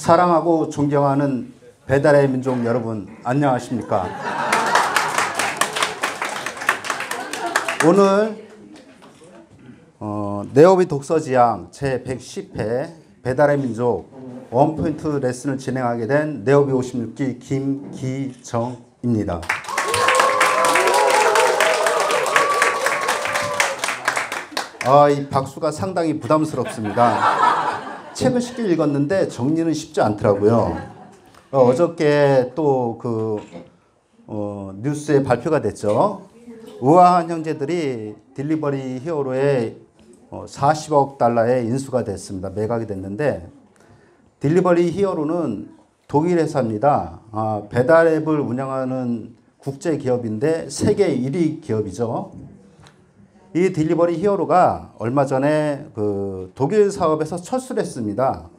사랑하고 존경하는 배달의 민족 여러분, 안녕하십니까? 오늘 네오비 독서지향 제110회 배달의 민족 원포인트 레슨을 진행하게 된 네오비 56기 김기정입니다. 이 박수가 상당히 부담스럽습니다. 책을 쉽게 읽었는데 정리는 쉽지 않더라고요. 어저께 또 뉴스에 발표가 됐죠. 우아한 형제들이 딜리버리 히어로에 40억 달러의 인수가 됐습니다. 매각이 됐는데, 딜리버리 히어로는 독일 회사입니다. 배달 앱을 운영하는 국제 기업인데 세계 1위 기업이죠. 이 딜리버리 히어로가 얼마 전에 독일 사업에서 철수를 했습니다.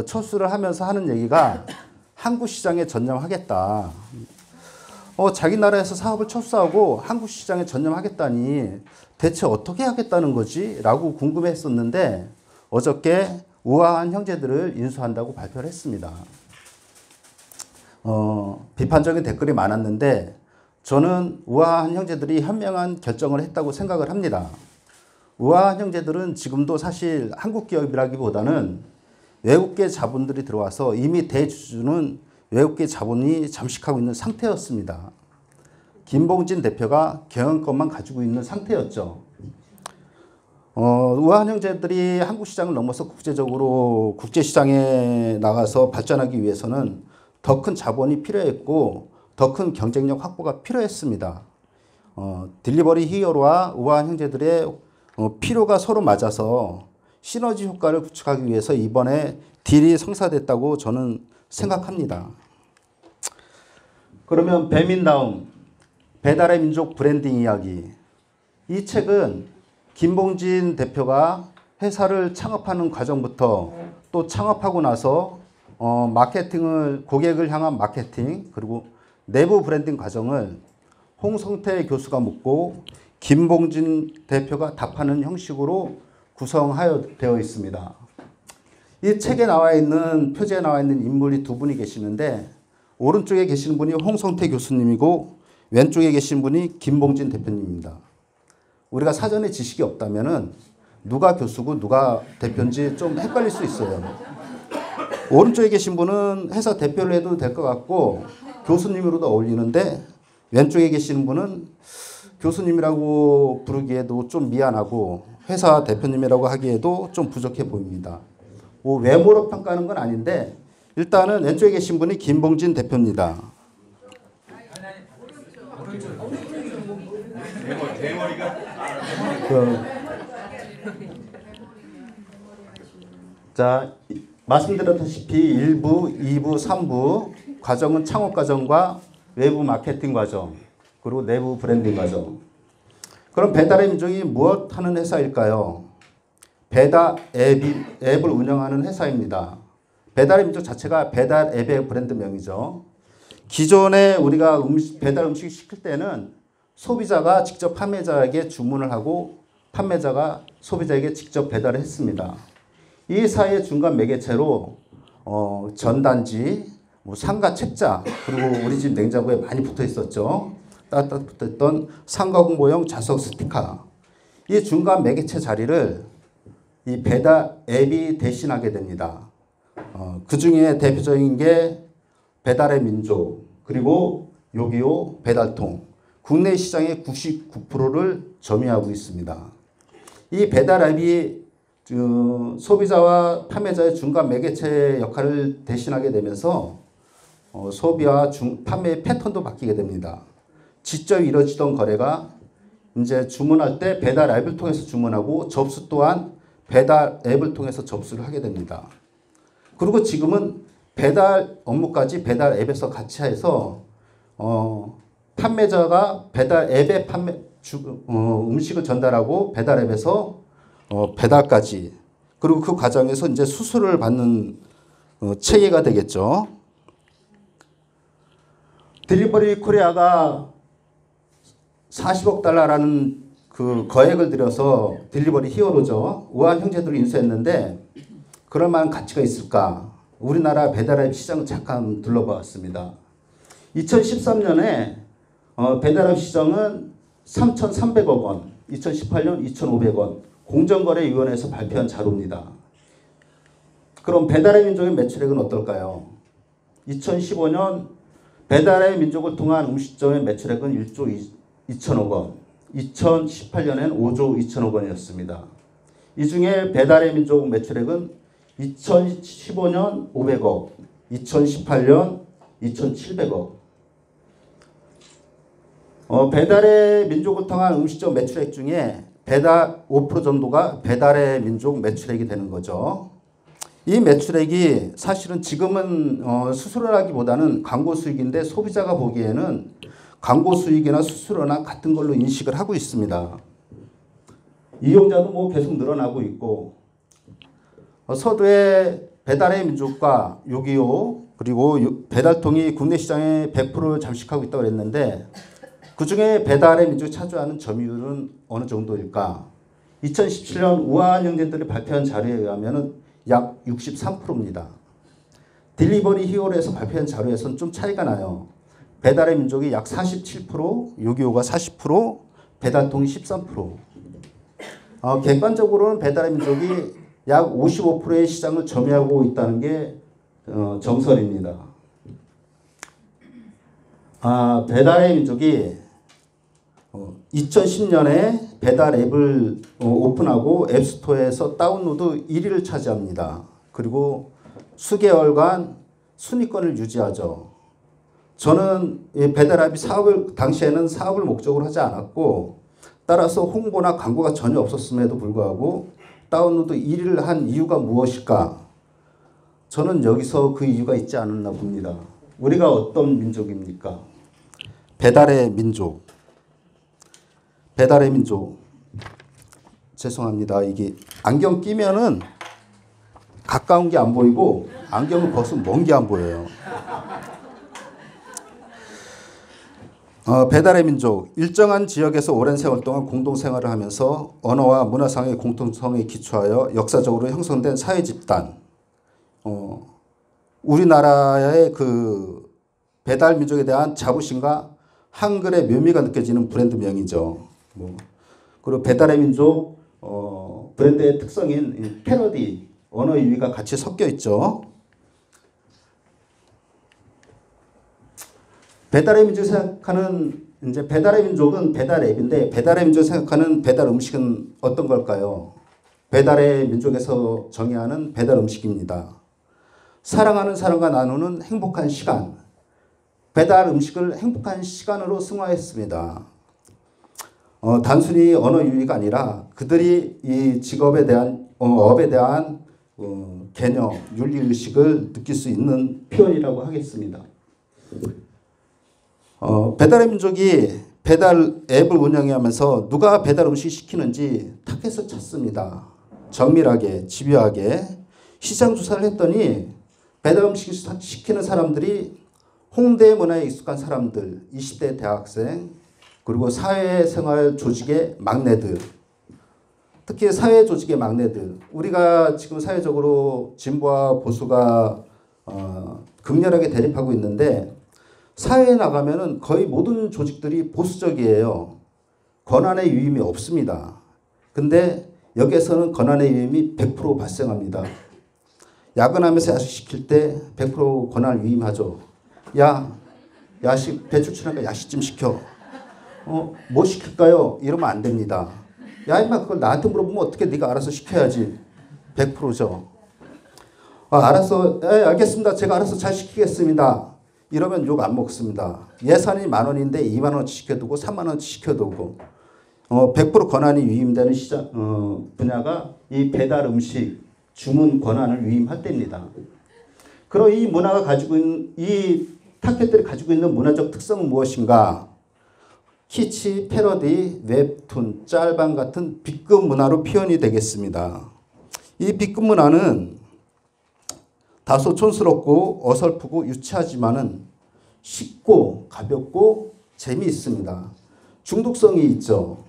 철수를 하면서 하는 얘기가 한국 시장에 전념하겠다. 자기 나라에서 사업을 철수하고 한국 시장에 전념하겠다니 대체 어떻게 하겠다는 거지? 라고 궁금했었는데 어저께 우아한 형제들을 인수한다고 발표를 했습니다. 비판적인 댓글이 많았는데 저는 우아한 형제들이 현명한 결정을 했다고 생각을 합니다. 우아한 형제들은 지금도 사실 한국 기업이라기보다는 외국계 자본들이 들어와서 이미 대주주는 외국계 자본이 잠식하고 있는 상태였습니다. 김봉진 대표가 경영권만 가지고 있는 상태였죠. 우아한 형제들이 한국 시장을 넘어서 국제적으로 국제시장에 나가서 발전하기 위해서는 더 큰 자본이 필요했고 더 큰 경쟁력 확보가 필요했습니다. 딜리버리 히어로와 우아한 형제들의 필요가 서로 맞아서 시너지 효과를 구축하기 위해서 이번에 딜이 성사됐다고 저는 생각합니다. 그러면 배민다움, 배달의 민족 브랜딩 이야기. 이 책은 김봉진 대표가 회사를 창업하는 과정부터 또 창업하고 나서 고객을 향한 마케팅, 그리고 내부 브랜딩 과정을 홍성태 교수가 묻고 김봉진 대표가 답하는 형식으로 구성되어 있습니다. 이 책에 나와 있는, 표지에 나와 있는 인물이 두 분이 계시는데 오른쪽에 계시는 분이 홍성태 교수님이고 왼쪽에 계신 분이 김봉진 대표님입니다. 우리가 사전에 지식이 없다면은 누가 교수고 누가 대표인지 좀 헷갈릴 수 있어요. 오른쪽에 계신 분은 회사 대표를 해도 될 것 같고 교수님으로도 어울리는데 왼쪽에 계시는 분은 교수님이라고 부르기에도 좀 미안하고 회사 대표님이라고 하기에도 좀 부족해 보입니다. 외모로 평가하는 건 아닌데 일단은 왼쪽에 계신 분이 김봉진 대표입니다. 자, 말씀드렸다시피 1부, 2부, 3부 과정은 창업 과정과 외부 마케팅 과정, 그리고 내부 브랜딩 과정. 그럼 배달의 민족이 무엇 하는 회사일까요? 배달 앱을 운영하는 회사입니다. 배달의 민족 자체가 배달 앱의 브랜드명이죠. 기존에 우리가 배달 음식 시킬 때는 소비자가 직접 판매자에게 주문을 하고 판매자가 소비자에게 직접 배달을 했습니다. 이 사이의 중간 매개체로 전단지, 상가 책자, 그리고 우리 집 냉장고에 많이 붙어 있었죠. 따뜻 붙어있던 상가 홍보용 자석 스티커. 이 중간 매개체 자리를 이 배달 앱이 대신하게 됩니다. 그 중에 대표적인 게 배달의 민족, 그리고 요기요 배달통. 국내 시장의 99%를 점유하고 있습니다. 이 배달 앱이 소비자와 판매자의 중간 매개체 역할을 대신하게 되면서 소비와 판매의 패턴도 바뀌게 됩니다. 직접 이루어지던 거래가 이제 주문할 때 배달 앱을 통해서 주문하고 접수 또한 배달 앱을 통해서 접수를 하게 됩니다. 그리고 지금은 배달 업무까지 배달 앱에서 같이 해서 판매자가 배달 앱에 음식을 전달하고 배달 앱에서 배달까지, 그리고 그 과정에서 이제 수수료를 받는 체계가 되겠죠. 딜리버리 코리아가 40억 달러라는 그 거액을 들여서 딜리버리 히어로죠. 우아한 형제들을 인수했는데 그럴 만한 가치가 있을까? 우리나라 배달앱 시장 잠깐 둘러봤습니다. 2013년에 배달앱 시장은 3,300억 원, 2018년 2,500원 공정거래위원회에서 발표한 자료입니다. 그럼 배달의 민족의 매출액은 어떨까요? 2015년 배달의 민족을 통한 음식점의 매출액은 1조 2천억 원, 2018년엔 5조 2천억 원이었습니다. 이 중에 배달의 민족 매출액은 2015년 500억, 2018년 2,700억. 배달의 민족을 통한 음식점 매출액 중에 배달 5% 정도가 배달의 민족 매출액이 되는 거죠. 이 매출액이 사실은 지금은 수수료라기보다는 광고 수익인데 소비자가 보기에는 광고 수익이나 수수료나 같은 걸로 인식을 하고 있습니다. 이용자도 뭐 계속 늘어나고 있고 서두에 배달의 민족과 요기요 그리고 배달통이 국내 시장에 100%를 잠식하고 있다고 그랬는데 그중에 배달의 민족이 차지하는 점유율은 어느 정도일까? 2017년 우한영진들이 발표한 자료에 의하면 약 63%입니다. 딜리버리 히어로에서 발표한 자료에서는 좀 차이가 나요. 배달의 민족이 약 47%, 요기요가 40%, 배달통이 13%. 객관적으로는 배달의 민족이 약 55%의 시장을 점유하고 있다는 게 정설입니다. 배달의 민족이 2010년에 배달 앱을 오픈하고 앱스토어에서 다운로드 1위를 차지합니다. 그리고 수개월간 순위권을 유지하죠. 저는 배달 앱이 당시에는 사업을 목적으로 하지 않았고 따라서 홍보나 광고가 전혀 없었음에도 불구하고 다운로드 1위를 한 이유가 무엇일까? 저는 여기서 그 이유가 있지 않았나 봅니다. 우리가 어떤 민족입니까? 배달의 민족. 배달의 민족. 죄송합니다. 이게 안경 끼면은 가까운 게 안 보이고 안경을 벗으면 먼 게 안 보여요. 배달의 민족. 일정한 지역에서 오랜 세월 동안 공동생활을 하면서 언어와 문화상의 공통성에 기초하여 역사적으로 형성된 사회 집단. 우리나라의 그 배달 민족에 대한 자부심과 한글의 묘미가 느껴지는 브랜드명이죠. 그리고 배달의 민족 브랜드의 특성인 패러디, 언어 유희가 같이 섞여 있죠. 배달의 민족이 생각하는 이제 배달의 민족은 배달 앱인데 배달의 민족이 생각하는 배달 음식은 어떤 걸까요? 배달의 민족에서 정의하는 배달 음식입니다. 사랑하는 사람과 나누는 행복한 시간. 배달 음식을 행복한 시간으로 승화했습니다. 단순히 언어 유희가 아니라 그들이 이 직업에 대한 업에 대한 개념, 윤리의식을 느낄 수 있는 표현이라고 하겠습니다. 배달의 민족이 배달 앱을 운영하면서 누가 배달 음식 시키는지 타겟을 찾습니다. 정밀하게, 집요하게 시장 조사를 했더니 배달 음식 시키는 사람들이 홍대 문화에 익숙한 사람들, 20대 대학생, 그리고 사회생활 조직의 막내들, 특히 사회 조직의 막내들. 우리가 지금 사회적으로 진보와 보수가 극렬하게 대립하고 있는데 사회에 나가면은 거의 모든 조직들이 보수적이에요. 권한의 위임이 없습니다. 근데 여기에서는 권한의 위임이 100% 발생합니다. 야근하면서 야식 시킬 때 100% 권한을 위임하죠. 야, 야식 배출 출하니까 야식 좀 시켜. 뭐 시킬까요? 이러면 안 됩니다. 야, 임마 그걸 나한테 물어보면 어떻게 네가 알아서 시켜야지. 100%죠. 알았어. 알겠습니다. 제가 알아서 잘 시키겠습니다. 이러면 욕 안 먹습니다. 예산이 10,000원인데 20,000원치 시켜두고 30,000원치 시켜두고 100% 권한이 위임되는 시장 분야가 이 배달 음식 주문 권한을 위임할 때입니다. 그럼 이 문화가 가지고 있는 이 타겟들이 가지고 있는 문화적 특성은 무엇인가? 키치, 패러디, 웹툰, 짤방 같은 B급 문화로 표현이 되겠습니다. 이 B급 문화는 다소 촌스럽고 어설프고 유치하지만은 쉽고 가볍고 재미있습니다. 중독성이 있죠.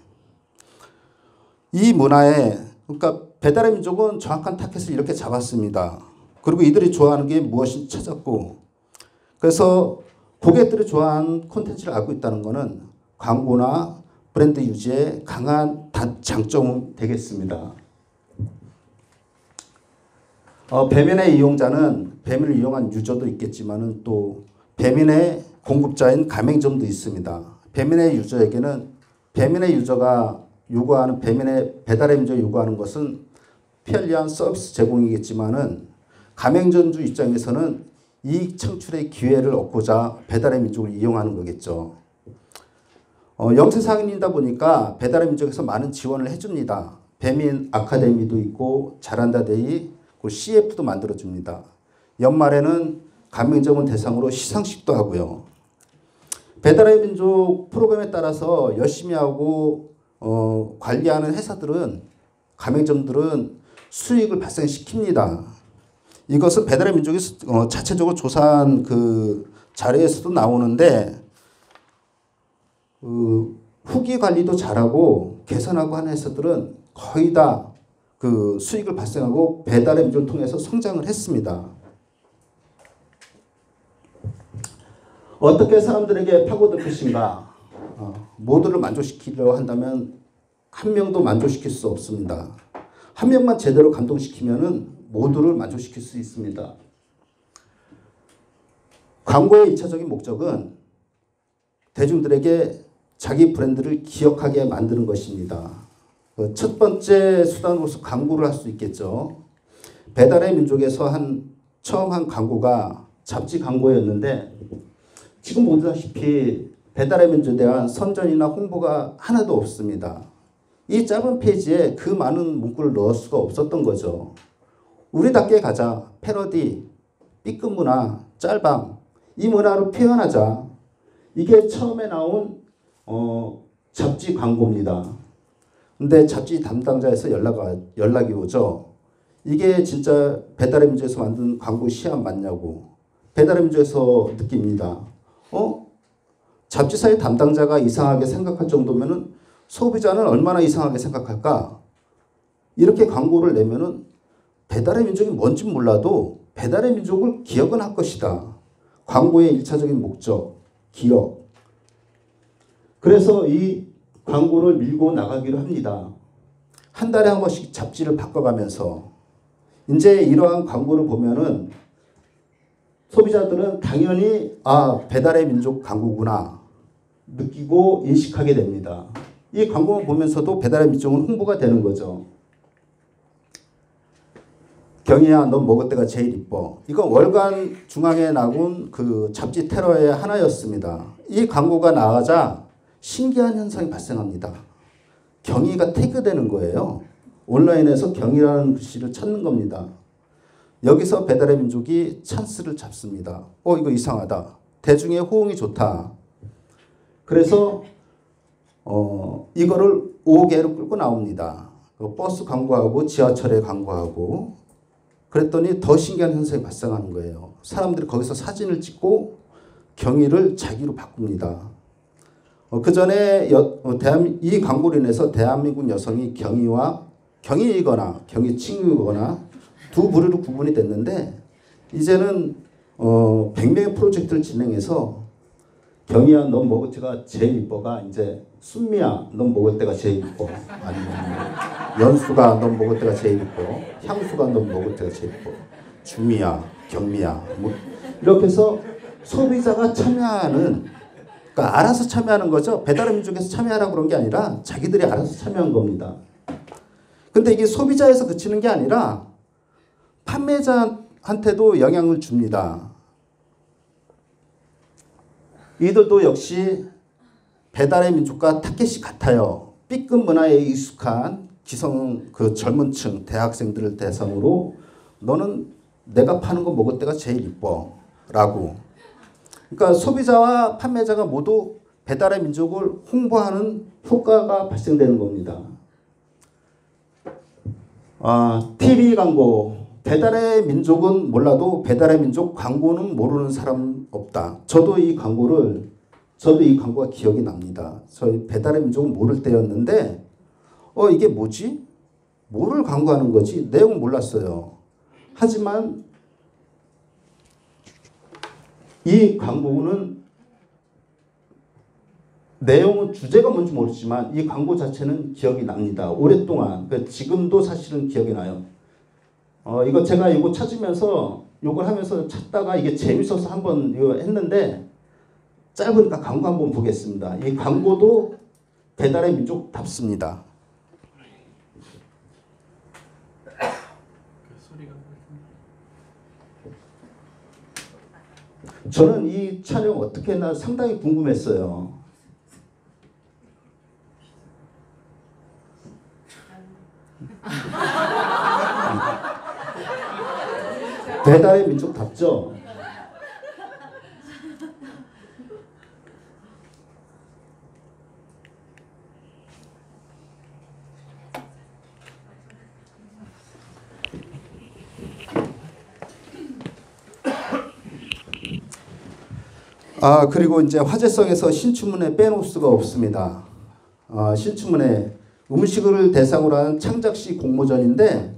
이 문화에 그러니까 배달의 민족은 정확한 타겟을 이렇게 잡았습니다. 그리고 이들이 좋아하는 게 무엇인지 찾았고, 그래서 고객들이 좋아하는 콘텐츠를 알고 있다는 것은 광고나 브랜드 유지에 강한 장점이 되겠습니다. 배민의 이용자는 배민을 이용한 유저도 있겠지만 또 배민의 공급자인 가맹점도 있습니다. 배민의 유저에게는 배민의 유저가 요구하는 배민의 배달의 민족이 요구하는 것은 편리한 서비스 제공이겠지만은 가맹점주 입장에서는 이익 창출의 기회를 얻고자 배달의 민족을 이용하는 거겠죠. 영세상인이다 보니까 배달의 민족에서 많은 지원을 해줍니다. 배민 아카데미도 있고 잘한다데이, CF도 만들어줍니다. 연말에는 가맹점을 대상으로 시상식도 하고요. 배달의 민족 프로그램에 따라서 열심히 하고 관리하는 회사들은, 가맹점들은 수익을 발생시킵니다. 이것은 배달의 민족이 자체적으로 조사한 그 자료에서도 나오는데, 후기 관리도 잘하고 개선하고 하는 회사들은 거의 다 그 수익을 발생하고 배달의 민족을 통해서 성장을 했습니다. 어떻게 사람들에게 파고들 것인가? 모두를 만족시키려 한다면 한 명도 만족시킬 수 없습니다. 한 명만 제대로 감동시키면은 모두를 만족시킬 수 있습니다. 광고의 1차적인 목적은 대중들에게 자기 브랜드를 기억하게 만드는 것입니다. 첫 번째 수단으로서 광고를 할 수 있겠죠. 배달의 민족에서 처음 한 광고가 잡지 광고였는데, 지금 보다시피 배달의 민족에 대한 선전이나 홍보가 하나도 없습니다. 이 짧은 페이지에 그 많은 문구를 넣을 수가 없었던 거죠. 우리답게 가자, 패러디, B급 문화, 짤방, 이 문화로 표현하자. 이게 처음에 나온 잡지 광고입니다. 근데 잡지 담당자에서 연락이 오죠. 이게 진짜 배달의 민족에서 만든 광고 시안 맞냐고. 배달의 민족에서 느낍니다. 잡지사의 담당자가 이상하게 생각할 정도면은 소비자는 얼마나 이상하게 생각할까? 이렇게 광고를 내면은 배달의 민족이 뭔지 몰라도 배달의 민족을 기억은 할 것이다. 광고의 1차적인 목적, 기억. 그래서 이 광고를 밀고 나가기로 합니다. 한 달에 한 번씩 잡지를 바꿔가면서 이제 이러한 광고를 보면은 소비자들은 당연히 배달의 민족 광고구나 느끼고 인식하게 됩니다. 이 광고만 보면서도 배달의 민족은 홍보가 되는 거죠. 경희야, 넌 먹을 때가 제일 이뻐. 이건 월간 중앙에 나온 그 잡지 테러의 하나였습니다. 이 광고가 나가자 신기한 현상이 발생합니다. 경희가 태그되는 거예요. 온라인에서 경희라는 글씨를 찾는 겁니다. 여기서 배달의 민족이 찬스를 잡습니다. 이거 이상하다. 대중의 호응이 좋다. 그래서 이거를 5개로 끌고 나옵니다. 버스 광고하고 지하철에 광고하고. 그랬더니 더 신기한 현상이 발생하는 거예요. 사람들이 거기서 사진을 찍고 경희를 자기로 바꿉니다. 그 전에 이 광고로 인해서 대한민국 여성이 경희이거나 경희 친구이거나 두 부류로 구분이 됐는데, 이제는 100명의 프로젝트를 진행해서 경희야, 넌 먹을 때가 제일 이뻐가 이제 순미야, 넌 먹을 때가 제일 이뻐. 아니면 연수가 넌 먹을 때가 제일 이뻐. 향수가 넌 먹을 때가 제일 이뻐. 주미야, 경미야. 이렇게 해서 소비자가 참여하는, 그러니까 알아서 참여하는 거죠. 배달의 민족에서 참여하라고 그런 게 아니라 자기들이 알아서 참여한 겁니다. 근데 이게 소비자에서 그치는 게 아니라 판매자한테도 영향을 줍니다. 이들도 역시 배달의 민족과 타켓이 같아요. B급 문화에 익숙한 젊은 층, 대학생들을 대상으로 너는 내가 파는 거 먹을 때가 제일 이뻐 라고. 그러니까 소비자와 판매자가 모두 배달의 민족을 홍보하는 효과가 발생되는 겁니다. TV 광고. 배달의 민족은 몰라도 배달의 민족 광고는 모르는 사람 없다. 저도 이 광고가 기억이 납니다. 저희 배달의 민족은 모를 때였는데 이게 뭐지? 뭐를 광고하는 거지? 내용은 몰랐어요. 하지만 이 광고는 내용은 주제가 뭔지 모르지만 이 광고 자체는 기억이 납니다. 오랫동안. 지금도 사실은 기억이 나요. 이거 제가 이거 찾으면서 이걸 하면서 찾다가 이게 재밌어서 한번 이거 했는데 짧으니까 광고 한번 보겠습니다. 이 광고도 배달의 민족답습니다. 저는 이 촬영 어떻게 했나 상당히 궁금했어요. 배달의 민족답죠? 그리고 이제 화제성에서 신춘문예 빼놓을 수가 없습니다. 신춘문예 음식을 대상으로 한 창작시 공모전인데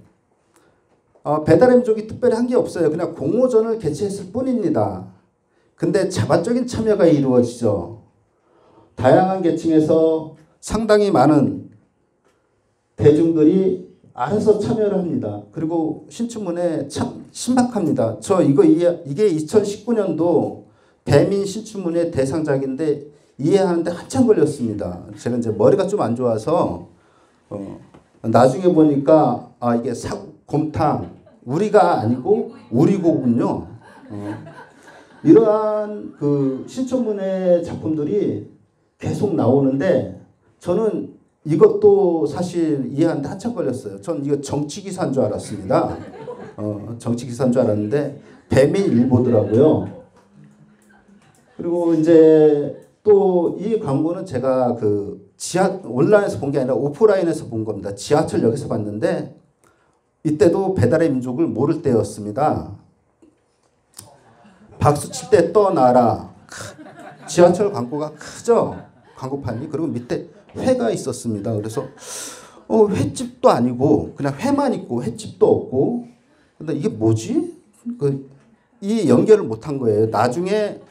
배달의 민족이 특별히 한 게 없어요. 그냥 공모전을 개최했을 뿐입니다. 근데 자발적인 참여가 이루어지죠. 다양한 계층에서 상당히 많은 대중들이 알아서 참여를 합니다. 그리고 신춘문예 참 신박합니다. 이게 2019년도 배민 신춘문예 대상작인데 이해하는데 한참 걸렸습니다. 제가 이제 머리가 좀 안 좋아서 나중에 보니까 이게 곰탕 우리가 아니고 우리고군요. 이러한 그 신춘문예 작품들이 계속 나오는데 저는 이것도 사실 이해하는데 한참 걸렸어요. 전 이거 정치 기사인 줄 알았습니다. 정치 기사인 줄 알았는데 배민일보더라고요. 그리고 이제 또 이 광고는 제가 온라인에서 본 게 아니라 오프라인에서 본 겁니다. 지하철역에서 봤는데 이때도 배달의 민족을 모를 때였습니다. 박수 칠 때 떠나라. 지하철 광고가 크죠? 광고판이. 그리고 밑에 회가 있었습니다. 그래서 횟집도 아니고 그냥 회만 있고 횟집도 없고 근데 이게 뭐지? 이 연결을 못한 거예요. 나중에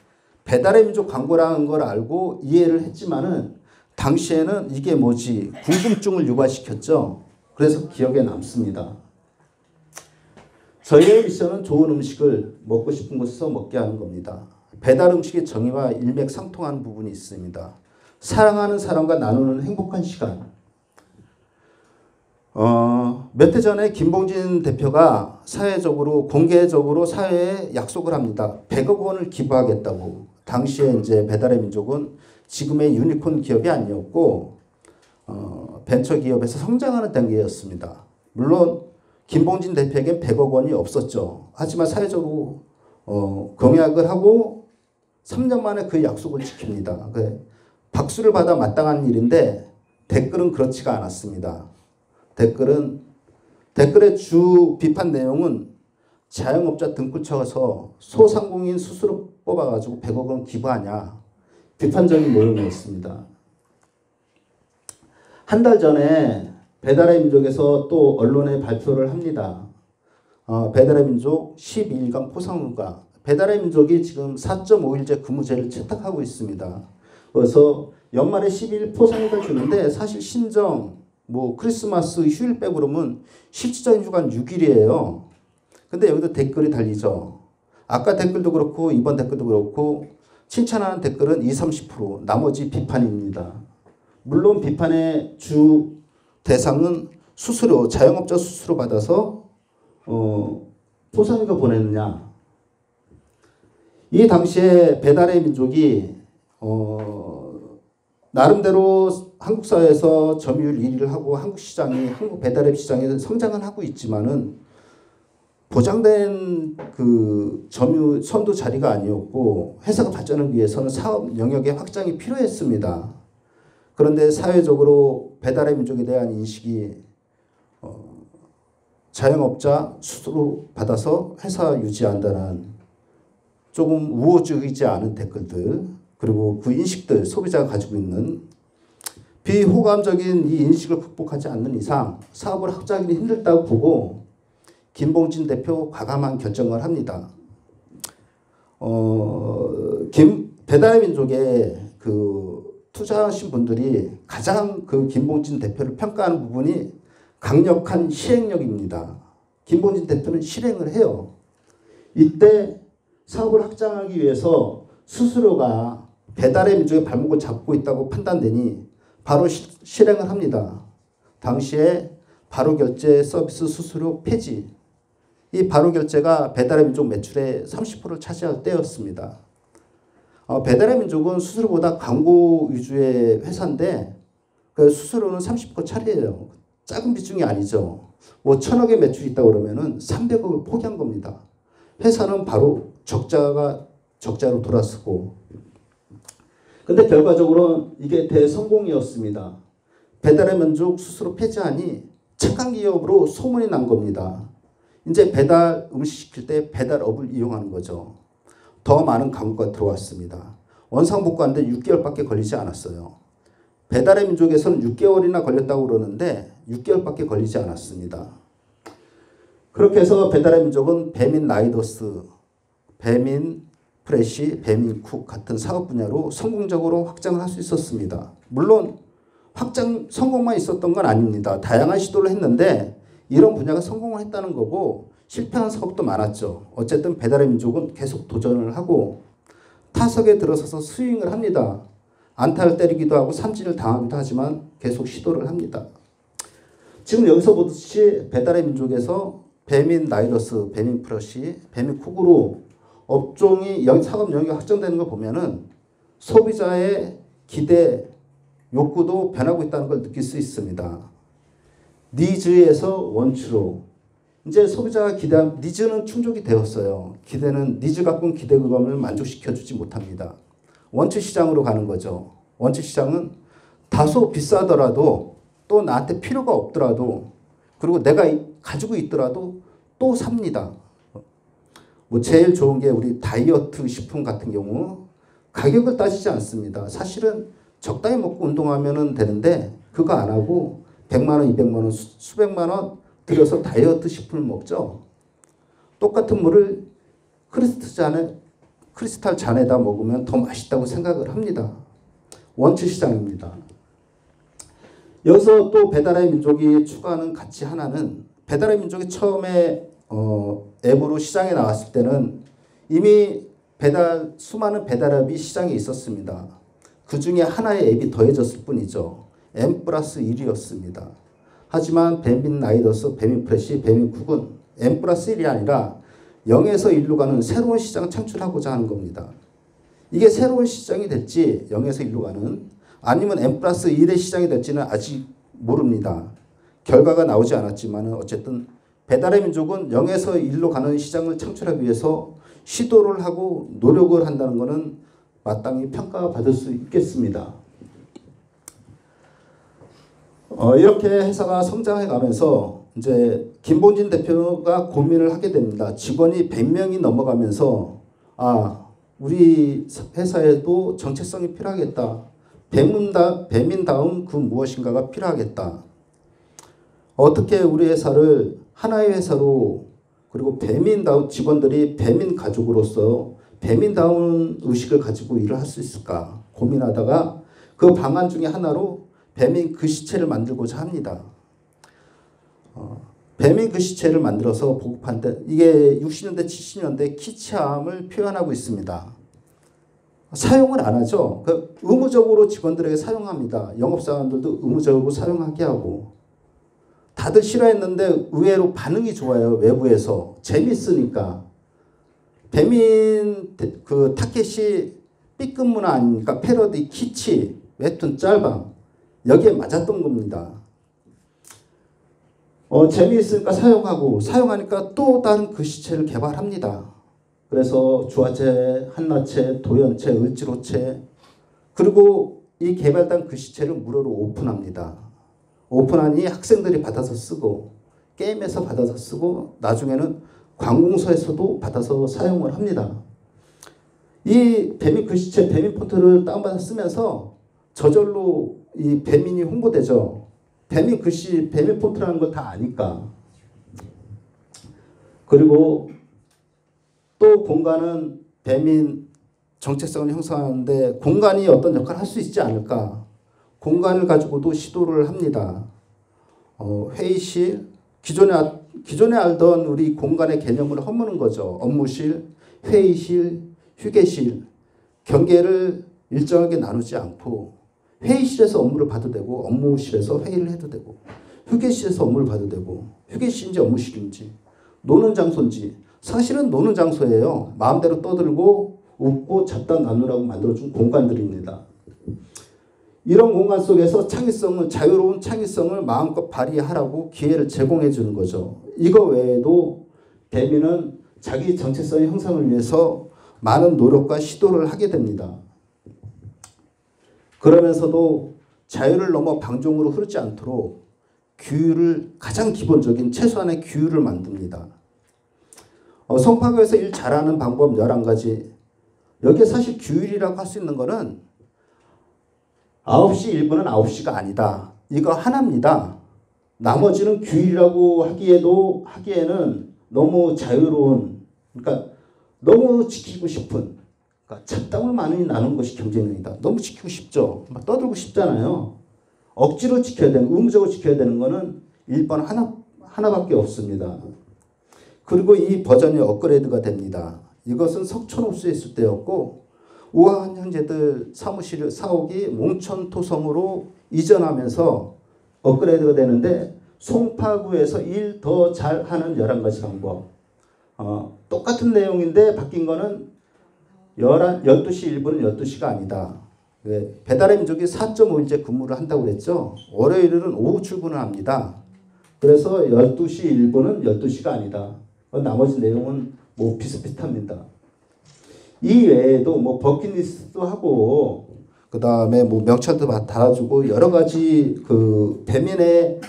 배달의 민족 광고라는 걸 알고 이해를 했지만은 당시에는 이게 뭐지? 궁금증을 유발시켰죠. 그래서 기억에 남습니다. 저희의 미션은 좋은 음식을 먹고 싶은 곳에서 먹게 하는 겁니다. 배달 음식의 정의와 일맥상통하는 부분이 있습니다. 사랑하는 사람과 나누는 행복한 시간. 몇 해 전에 김봉진 대표가 공개적으로 사회에 약속을 합니다. 100억 원을 기부하겠다고. 당시에 이제 배달의 민족은 지금의 유니콘 기업이 아니었고 벤처 기업에서 성장하는 단계였습니다. 물론 김봉진 대표에겐 100억 원이 없었죠. 하지만 사회적으로 공약을 하고 3년 만에 그 약속을 지킵니다. 박수를 받아 마땅한 일인데 댓글은 그렇지가 않았습니다. 댓글의 주 비판 내용은 자영업자 등불 쳐서 소상공인 스스로 뽑아가지고 100억 원 기부하냐. 비판적인 내용이었습니다. 한 달 전에 배달의 민족에서 또 언론에 발표를 합니다. 배달의 민족 12일간 포상휴가. 배달의 민족이 지금 4.5일제 근무제를 채택하고 있습니다. 그래서 연말에 12일 포상휴가 주는데 사실 신정, 크리스마스 휴일 빼고 그러면 실질적인 휴가는 6일이에요. 근데 여기도 댓글이 달리죠. 아까 댓글도 그렇고 이번 댓글도 그렇고 칭찬하는 댓글은 20-30%, 나머지 비판입니다. 물론 비판의 주 대상은 자영업자 수수료 받아서 포상휴가 보냈느냐. 이 당시에 배달의 민족이 나름대로 한국 사회에서 점유율 1위를 하고 한국 배달앱 시장에 성장은 하고 있지만은 보장된 선도 자리가 아니었고 회사가 발전을 위해서는 사업 영역의 확장이 필요했습니다. 그런데 사회적으로 배달의 민족에 대한 인식이 자영업자 수수료 받아서 회사 유지한다는 조금 우호적이지 않은 댓글들 그리고 그 인식들 소비자가 가지고 있는 비호감적인 이 인식을 극복하지 않는 이상 사업을 확장하기는 힘들다고 보고 김봉진 대표 과감한 결정을 합니다. 배달의 민족에 그 투자하신 분들이 가장 그 김봉진 대표를 평가하는 부분이 강력한 실행력입니다. 김봉진 대표는 실행을 해요. 이때 사업을 확장하기 위해서 스스로가 배달의 민족의 발목을 잡고 있다고 판단되니 바로 실행을 합니다. 당시에 바로결제 서비스 수수료 폐지. 이 바로결제가 배달의 민족 매출의 30%를 차지할 때였습니다. 배달의 민족은 수수료보다 광고 위주의 회사인데 그 수수료는 30% 차례예요. 작은 비중이 아니죠. 뭐 1,000억의 매출이 있다고 그러면은 300억을 포기한 겁니다. 회사는 바로 적자로 돌아서고. 근데 결과적으로 이게 대성공이었습니다. 배달의 민족 수수료 폐지하니 착한 기업으로 소문이 난 겁니다. 이제 배달 음식 시킬 때 배달업을 이용하는 거죠. 더 많은 광고가 들어왔습니다. 원상복구하는데 6개월밖에 걸리지 않았어요. 배달의 민족에서는 6개월이나 걸렸다고 그러는데 6개월밖에 걸리지 않았습니다. 그렇게 해서 배달의 민족은 배민 라이더스, 배민 프레시, 배민 쿡 같은 사업 분야로 성공적으로 확장을 할 수 있었습니다. 물론 확장 성공만 있었던 건 아닙니다. 다양한 시도를 했는데 이런 분야가 성공을 했다는 거고 실패한 사업도 많았죠. 어쨌든 배달의 민족은 계속 도전을 하고 타석에 들어서서 스윙을 합니다. 안타를 때리기도 하고 삼진을 당하기도 하지만 계속 시도를 합니다. 지금 여기서 보듯이 배달의 민족에서 배민 라이더스, 배민 프러시, 배민 쿡으로 업종이 사업 영역이 확장되는 걸 보면은 소비자의 기대, 욕구도 변하고 있다는 걸 느낄 수 있습니다. 니즈에서 원추로. 이제 소비자가 기대한 니즈는 충족이 되었어요. 기대는 니즈 갖고는 기대감을 만족시켜주지 못합니다. 원추 시장으로 가는 거죠. 원추 시장은 다소 비싸더라도 또 나한테 필요가 없더라도 그리고 내가 가지고 있더라도 또 삽니다. 뭐 제일 좋은 게 우리 다이어트 식품 같은 경우 가격을 따지지 않습니다. 사실은 적당히 먹고 운동하면 되는데 그거 안 하고 100만 원, 200만 원, 수백만 원 들여서 다이어트 식품을 먹죠. 똑같은 물을 크리스탈 잔에다 먹으면 더 맛있다고 생각을 합니다. 원추 시장입니다. 여기서 또 배달의 민족이 추가하는 가치 하나는 배달의 민족이 처음에 앱으로 시장에 나왔을 때는 이미 수많은 배달앱이 시장에 있었습니다. 그 중에 하나의 앱이 더해졌을 뿐이죠. M+1이었습니다. 하지만 배민 라이더스, 배민 프레시, 배민 쿡은 M+1이 아니라 0에서 1로 가는 새로운 시장을 창출하고자 하는 겁니다. 이게 새로운 시장이 될지 0에서 1로 가는 아니면 M+1의 시장이 될지는 아직 모릅니다. 결과가 나오지 않았지만 어쨌든 배달의 민족은 0에서 1로 가는 시장을 창출하기 위해서 시도를 하고 노력을 한다는 것은 마땅히 평가받을 수 있겠습니다. 이렇게 회사가 성장해 가면서 이제 김봉진 대표가 고민을 하게 됩니다. 직원이 100명이 넘어가면서 우리 회사에도 정체성이 필요하겠다. 배민다운 그 무엇인가가 필요하겠다. 어떻게 우리 회사를 하나의 회사로 그리고 배민다운 직원들이 배민 가족으로서 배민다운 의식을 가지고 일을 할 수 있을까 고민하다가 그 방안 중에 하나로 배민 글씨체를 만들고자 합니다. 배민 글씨체를 만들어서 보급한데 이게 60년대 70년대 키치함을 표현하고 있습니다. 사용을 안 하죠. 의무적으로 직원들에게 사용합니다. 영업사원들도 의무적으로 사용하게 하고 다들 싫어했는데 의외로 반응이 좋아요. 외부에서 재밌으니까. 배민 그 타켓이 B급 문화 아닙니까? 패러디, 키치, 웹툰, 짤방 여기에 맞았던 겁니다. 재미있으니까 사용하니까 또 다른 글씨체를 개발합니다. 그래서 주화체, 한라체, 도연체, 을지로체 그리고 이 개발된 글씨체를 무료로 오픈합니다. 오픈하니 학생들이 받아서 쓰고 게임에서 받아서 쓰고 나중에는 관공서에서도 받아서 사용을 합니다. 이 배민 글씨체, 배민 폰트를 다운받아 쓰면서 저절로 이 배민이 홍보되죠. 배민 글씨, 배민 폰트라는 걸 다 아니까. 그리고 또 공간은 배민 정체성을 형성하는데 공간이 어떤 역할을 할 수 있지 않을까. 공간을 가지고도 시도를 합니다. 회의실, 기존에 알던 우리 공간의 개념을 허무는 거죠. 업무실, 회의실, 휴게실, 경계를 일정하게 나누지 않고 회의실에서 업무를 봐도 되고 업무실에서 회의를 해도 되고 휴게실에서 업무를 봐도 되고 휴게실인지 업무실인지 노는 장소인지 사실은 노는 장소예요. 마음대로 떠들고 웃고 잡담 나누라고 만들어준 공간들입니다. 이런 공간 속에서 창의성을 자유로운 창의성을 마음껏 발휘하라고 기회를 제공해 주는 거죠. 이거 외에도 배민은 자기 정체성의 형성을 위해서 많은 노력과 시도를 하게 됩니다. 그러면서도 자유를 넘어 방종으로 흐르지 않도록 규율을 가장 기본적인 최소한의 규율을 만듭니다. 성파구에서 일 잘하는 방법 11가지. 여기에 사실 규율이라고 할 수 있는 거는 9시 1분은 9시가 아니다. 이거 하나입니다. 나머지는 규율이라고 하기에는 너무 자유로운, 그러니까 너무 지키고 싶은, 그러니까 잡담을 많이 나누는 것이 경쟁력이다. 너무 지키고 싶죠. 막 떠들고 싶잖아요. 억지로 지켜야 되는, 의무적으로 지켜야 되는 거는 1번 하나밖에 없습니다. 그리고 이 버전이 업그레이드가 됩니다. 이것은 석촌호수에 있을 때였고 우아한 형제들 사옥이 몽천토성으로 이전하면서 업그레이드가 되는데 송파구에서 일 더 잘하는 11가지 방법. 똑같은 내용인데 바뀐 거는 12시 1분은 12시가 아니다. 배달의 민족이 4.5일째 근무를 한다고 그랬죠. 월요일은 오후 출근을 합니다. 그래서 12시 1분은 12시가 아니다. 나머지 내용은 뭐 비슷비슷합니다. 이 외에도 뭐 버킷리스트도 하고 그 다음에 뭐 명찰도 달아주고 여러 가지 그 배민의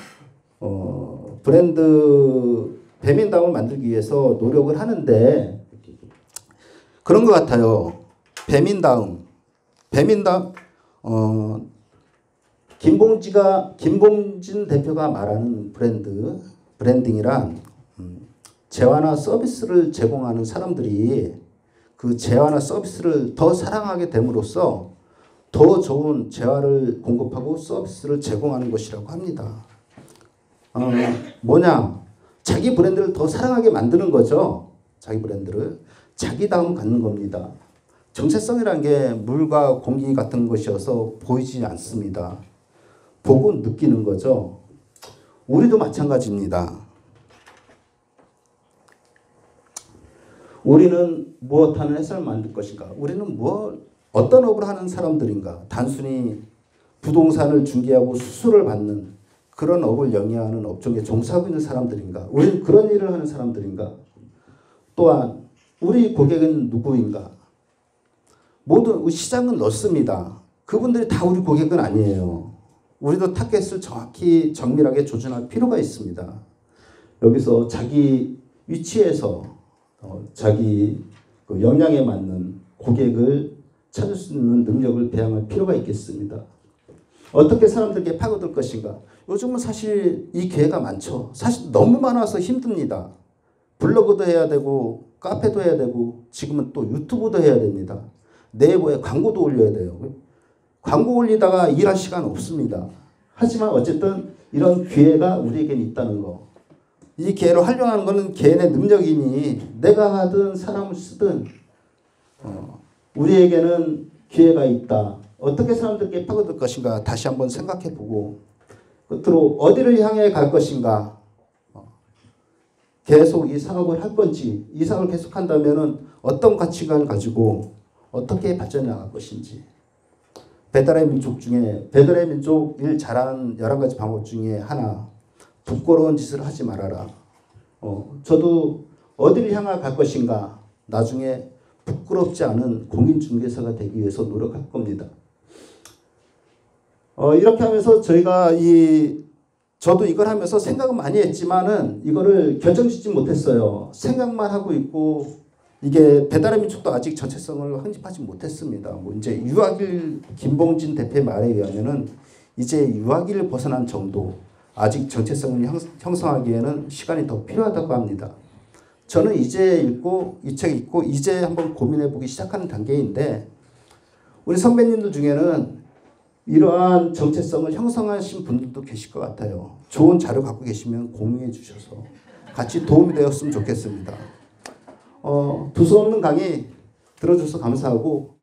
브랜드 배민다움을 만들기 위해서 노력을 하는데 그런 것 같아요. 배민다움 김봉진 대표가 말하는 브랜딩이란 재화나 서비스를 제공하는 사람들이 그 재화나 서비스를 더 사랑하게 됨으로써 더 좋은 재화를 공급하고 서비스를 제공하는 것이라고 합니다. 뭐냐? 자기 브랜드를 더 사랑하게 만드는 거죠. 자기 브랜드를. 자기다움 갖는 겁니다. 정체성이라는 게 물과 공기 같은 것이어서 보이지 않습니다. 보고 느끼는 거죠. 우리도 마찬가지입니다. 우리는 무엇하는 회사를 만들 것인가? 우리는 어떤 업을 하는 사람들인가? 단순히 부동산을 중개하고 수수료를 받는 그런 업을 영위하는 업종에 종사하고 있는 사람들인가? 우리는 그런 일을 하는 사람들인가? 또한 우리 고객은 누구인가? 모든 시장은 넓습니다. 그분들이 다 우리 고객은 아니에요. 우리도 타겟을 정확히 정밀하게 조준할 필요가 있습니다. 여기서 자기 위치에서 자기 그 역량에 맞는 고객을 찾을 수 있는 능력을 배양할 필요가 있겠습니다. 어떻게 사람들에게 파고들 것인가? 요즘은 사실 이 기회가 많죠. 사실 너무 많아서 힘듭니다. 블로그도 해야 되고 카페도 해야 되고 지금은 또 유튜브도 해야 됩니다. 네이버에 광고도 올려야 돼요. 광고 올리다가 일할 시간 없습니다. 하지만 어쨌든 이런 기회가 우리에겐 있다는 거. 이 기회를 활용하는 것은 개인의 능력이니 내가 하든 사람을 쓰든 우리에게는 기회가 있다. 어떻게 사람들에게 파고들 것인가 다시 한번 생각해보고 끝으로 어디를 향해 갈 것인가 계속 이 사업을 할 건지 이 사업을 계속한다면 어떤 가치관을 가지고 어떻게 발전해 나갈 것인지 배달의 민족 일 잘하는 11가지 방법 중에 하나 부끄러운 짓을 하지 말아라. 저도 어디를 향해 갈 것인가 나중에 부끄럽지 않은 공인중개사가 되기 위해서 노력할 겁니다. 이렇게 하면서 저도 이걸 하면서 생각은 많이 했지만은 이거를 결정짓지 못했어요. 생각만 하고 있고 이게 배달의 민족도 아직 정체성을 확립하지 못했습니다. 뭐 이제 유아길 김봉진 대표의 말에 의하면은 이제 유아길을 벗어난 정도 아직 정체성을 형성하기에는 시간이 더 필요하다고 합니다. 저는 이제 읽고 이 책 읽고 이제 한번 고민해 보기 시작하는 단계인데 우리 선배님들 중에는 이러한 정체성을 형성하신 분들도 계실 것 같아요. 좋은 자료 갖고 계시면 공유해 주셔서 같이 도움이 되었으면 좋겠습니다. 두서없는 강의 들어줘서 감사하고